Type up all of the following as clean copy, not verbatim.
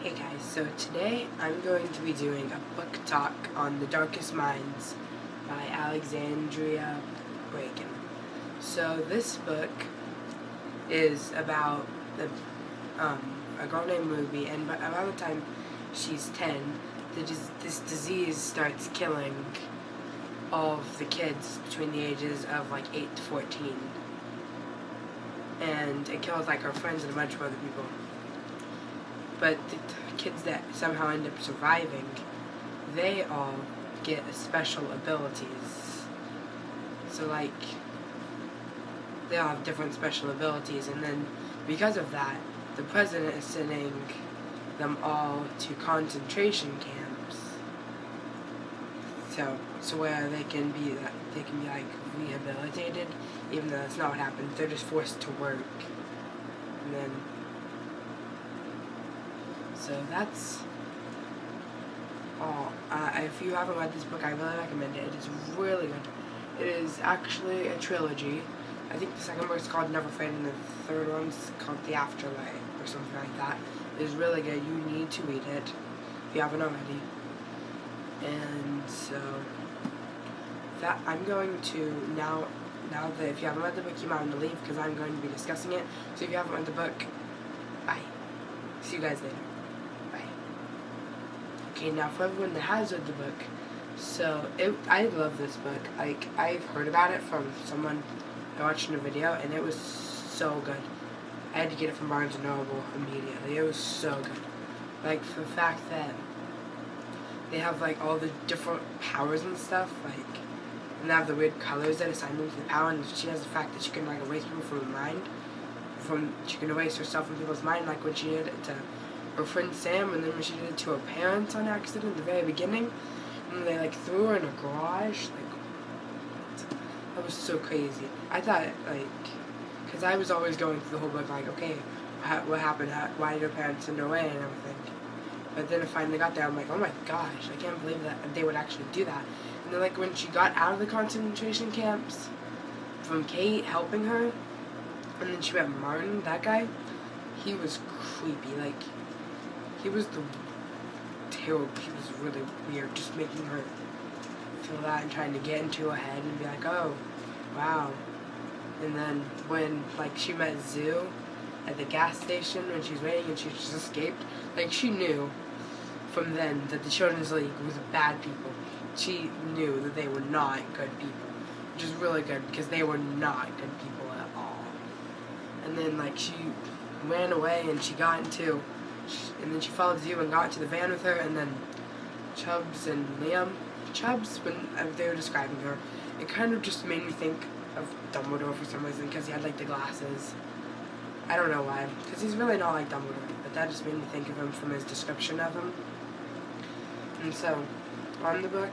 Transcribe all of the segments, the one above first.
Hey guys, so today I'm going to be doing a book talk on The Darkest Minds by Alexandra Bracken. So this book is about a girl named Ruby, and around the time she's 10, this disease starts killing all of the kids between the ages of like 8 to 14. And it kills like her friends and a bunch of other people. But the kids that somehow end up surviving, they all get special abilities. So like, they all have different special abilities, and then because of that, the president is sending them all to concentration camps. So where they can be like rehabilitated, even though that's not what happens. They're just forced to work, and then. So that's all. If you haven't read this book, I really recommend it. It is really good. It is actually a trilogy. I think the second book is called Never Fade, and the third one's called The Afterlife, or something like that. It is really good. You need to read it if you haven't already. And so that I'm going to now that if you haven't read the book, you might want to leave because I'm going to be discussing it. So if you haven't read the book, bye. See you guys later. Okay, now for everyone that has read the book, so I love this book. Like, I've heard about it from someone I watched in a video, and it was so good. I had to get it from Barnes & Noble immediately. It was so good. Like, for the fact that they have like all the different powers and stuff, like, and they have the weird colors that assign them to the power, and she has the fact that she can like erase people from her mind, she can erase herself from people's mind, like when she did it to her friend Sam, and then when she did it to her parents on accident at the very beginning, and they like threw her in a garage. Like, that was so crazy. I thought, like, because I was always going through the whole book like, okay, what happened? Why did her parents send her away and everything? But then I finally got there, I'm like, oh my gosh, I can't believe that they would actually do that. And then like when she got out of the concentration camps, from Kate helping her, and then she met Martin, that guy, he was creepy. Like, he was terrible. He was really weird, just making her feel that and trying to get into her head and be like, oh, wow. And then when, like, she met Zoo at the gas station when she was waiting and she just escaped, like, she knew from then that the Children's League was bad people. She knew that they were not good people, which is really good because they were not good people at all. And then, like, she ran away and she got into... And then she followed Zoo and got into the van with her, and then Chubbs and Liam. Chubbs, when they were describing her, it kind of just made me think of Dumbledore for some reason, because he had like the glasses. I don't know why, because he's really not like Dumbledore, but that just made me think of him from his description of him. And so, on the book,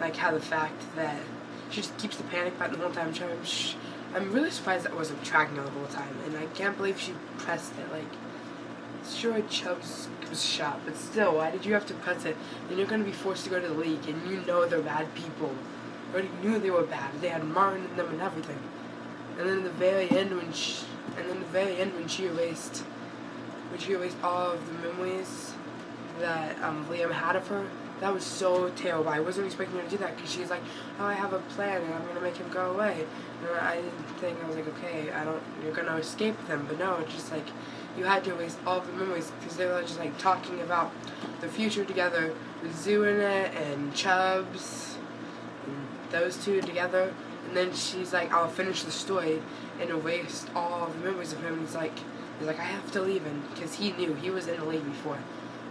like how the fact that she just keeps the panic button the whole time. I'm really surprised that wasn't tracking her the whole time, and I can't believe she pressed it. Like, sure, Chubbs was shot, but still, why did you have to press it? Then you're going to be forced to go to the league, and you know they're bad people. You already knew they were bad. They had Martin in them and everything. And then at the very end, when she erased all of the memories that Liam had of her, that was so terrible. I wasn't expecting her to do that, because she's like, oh, I have a plan, and I'm going to make him go away. And I didn't think, I was like, okay, you're going to escape them, but no, it's just like, you had to erase all of the memories, because they were just like talking about the future together with Zoo in it and Chubbs and those two together. And then she's like, I'll finish the story, and erased all of the memories of him. He's like, I have to leave him, because he knew he was in the league before.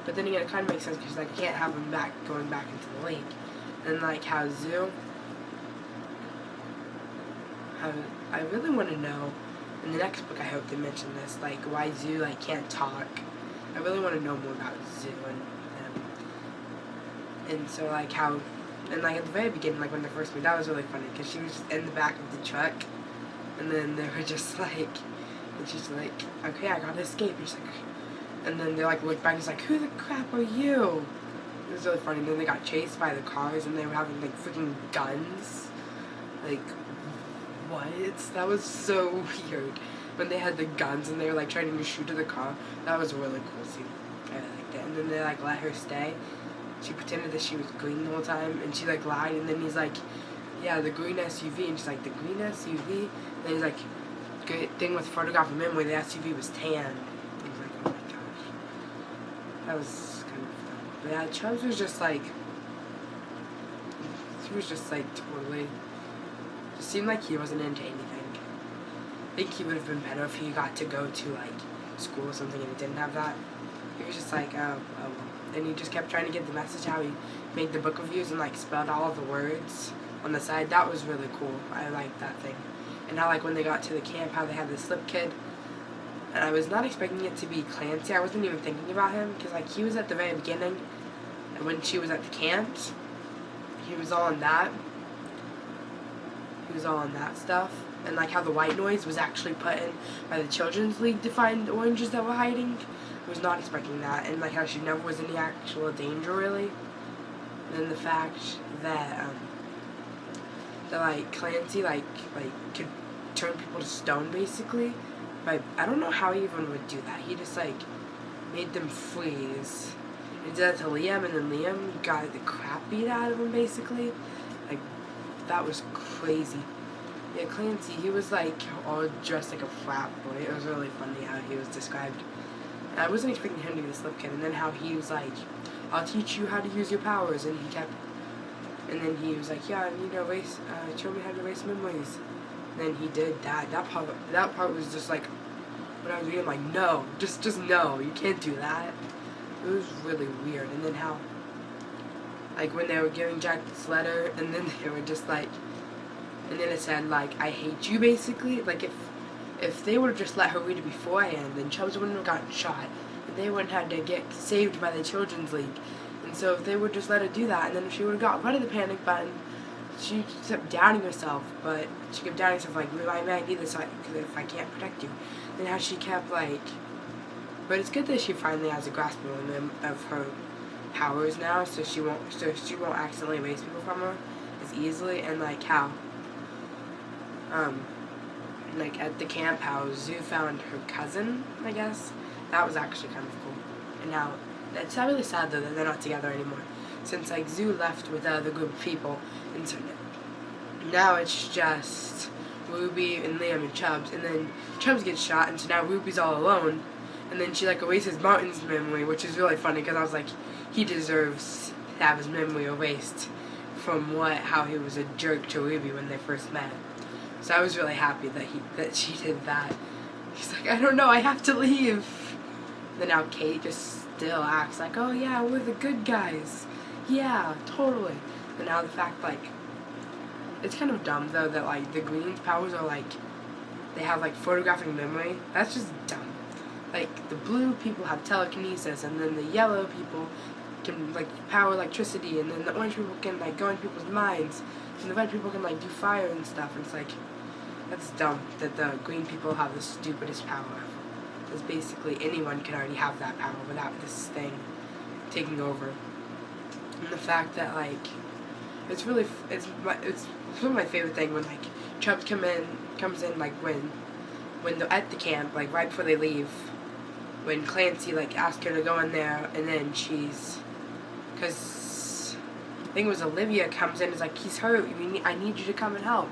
But then again, it kind of makes sense, because like, I can't have him going back into the league. And like how Zoo, I really want to know. In the next book, I hope they mention this, like why Zoo like can't talk. I really want to know more about Zoo and them. And so like how, and like at the very beginning, like when they first met, that was really funny because she was just in the back of the truck, and then they were just like, and she's like, okay, I gotta escape. And she's like, and then they like look back and it's like, who the crap are you? It was really funny. And then they got chased by the cars and they were having like freaking guns, like. What? That was so weird. When they had the guns and they were like trying to shoot at the car. That was a really cool scene. I really liked it. And then they like let her stay. She pretended that she was green the whole time, and she like lied. And then he's like, yeah, the green SUV, and she's like, the green SUV. And then he's like, good thing with photographic memory, the SUV was tan. I was like, oh my gosh, that was kind of fun. But yeah, Chubbs was just like, he was just like totally. It seemed like he wasn't into anything. I think he would have been better if he got to go to like school or something and he didn't have that. He was just like, oh well. And he just kept trying to get the message how he made the book reviews and like spelled all of the words on the side. That was really cool. I liked that thing. And how like when they got to the camp, how they had the slip kid. And I was not expecting it to be Clancy. I wasn't even thinking about him because like he was at the very beginning, and when she was at the camps, he was all in that. He was all in that stuff. And like how the white noise was actually put in by the Children's League to find the oranges that were hiding. I was not expecting that. And like how she never was in any actual danger really. And then the fact that that like Clancy like could turn people to stone basically. But I don't know how he even would do that. He just like made them freeze. He did that to Liam, and then Liam got the crap beat out of him basically. Like that was crazy. Yeah, Clancy, he was like all dressed like a frat boy. It was really funny how he was described. And I wasn't expecting him to be the slip kid, and then how he was like, I'll teach you how to use your powers, and he kept, and then he was like, yeah, I need to erase, show me how to erase memories. And then he did that. That part was just like, when I was reading, like, no, just no, you can't do that. It was really weird. And then how, like when they were giving Jack this letter, and then they were just like, and then it said like, I hate you basically. Like if they would have just let her read it beforehand, then Chubbs wouldn't have gotten shot, and they wouldn't have had to get saved by the Children's League. And so if they would just let her do that, and then she would have got rid of the panic button. She kept doubting herself, but she kept doubting herself like, I might need this if I can't protect you. And how she kept like, but it's good that she finally has a grasp of her powers now, so she won't accidentally erase people from her as easily. And like how like at the camp, how Zoo found her cousin, I guess. That was actually kind of cool. And now, it's not really sad though that they're not together anymore. Since like Zoo left with the other group of people, and so now it's just Ruby and Liam and Chubbs, and then Chubbs gets shot, and so now Ruby's all alone, and then she like erases Martin's memory, which is really funny because I was like, he deserves to have his memory erased from how he was a jerk to Ruby when they first met. So I was really happy that she did that. He's like, I don't know, I have to leave. Then now Kate just still acts like, oh yeah, we're the good guys. Yeah, totally. And now the fact, like, it's kind of dumb though that like the Green's powers are like, they have like photographic memory. That's just dumb. Like the blue people have telekinesis, and then the yellow people can like power electricity, and then the orange people can like go in people's minds, and the red people can like do fire and stuff. And it's like, that's dumb that the green people have the stupidest power ever. Because basically anyone can already have that power without this thing taking over. And the fact that like, it's one of my favorite thing when like Chubbs comes in like when they're at the camp, like right before they leave, when Clancy like asked her to go in there, and then because I think it was Olivia comes in and is like, he's hurt, I need you to come and help.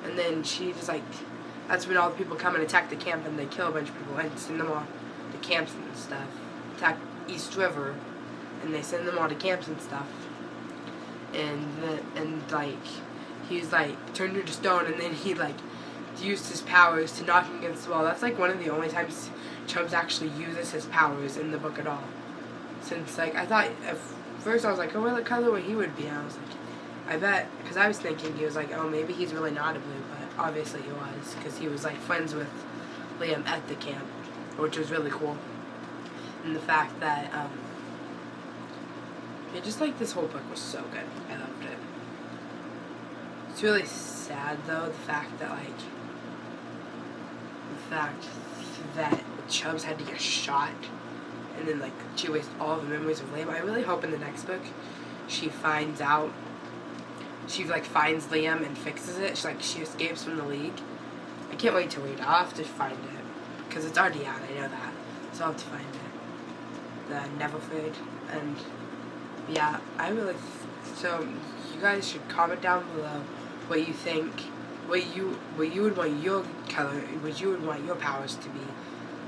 And then she just like, that's when all the people come and attack the camp, and they kill a bunch of people and send them all to camps and stuff. Attack East River, and they send them all to camps and stuff. And like, he's like turned her to stone, and then he like used his powers to knock him against the wall. That's like one of the only times Chubbs actually uses his powers in the book at all. Since like, I thought at first I was like, oh, what color he would be, and I was like, I bet, because I was thinking he was like, oh, maybe he's really not a blue, but obviously he was, because he was like friends with Liam at the camp, which was really cool. And the fact that just like this whole book was so good. I loved it. It's really sad though, the fact that Chubbs had to get shot, and then like she wasted all the memories of Liam. I really hope in the next book she finds out. She like finds Liam and fixes it. She escapes from the League. I can't wait to read it. I'll have to find it because it's already out. I know that, so I'll have to find it. the Never Fade, and yeah, I really. So you guys should comment down below what you think, what you would want your color, what you would want your powers to be.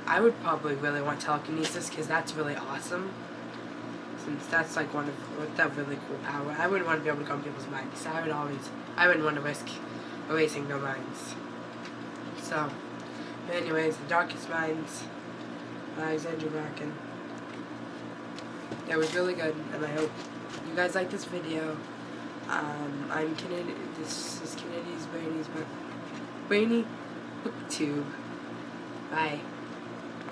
I would probably really want telekinesis because that's really awesome. Since that's like that really cool power. I wouldn't want to be able to go in people's minds. So I wouldn't want to risk erasing their minds. So, anyways, The Darkest Minds, Alexandra Bracken. That was really good, and I hope you guys like this video. I'm Kennedy. This is Kennedy's Brainy Booktube. Bye.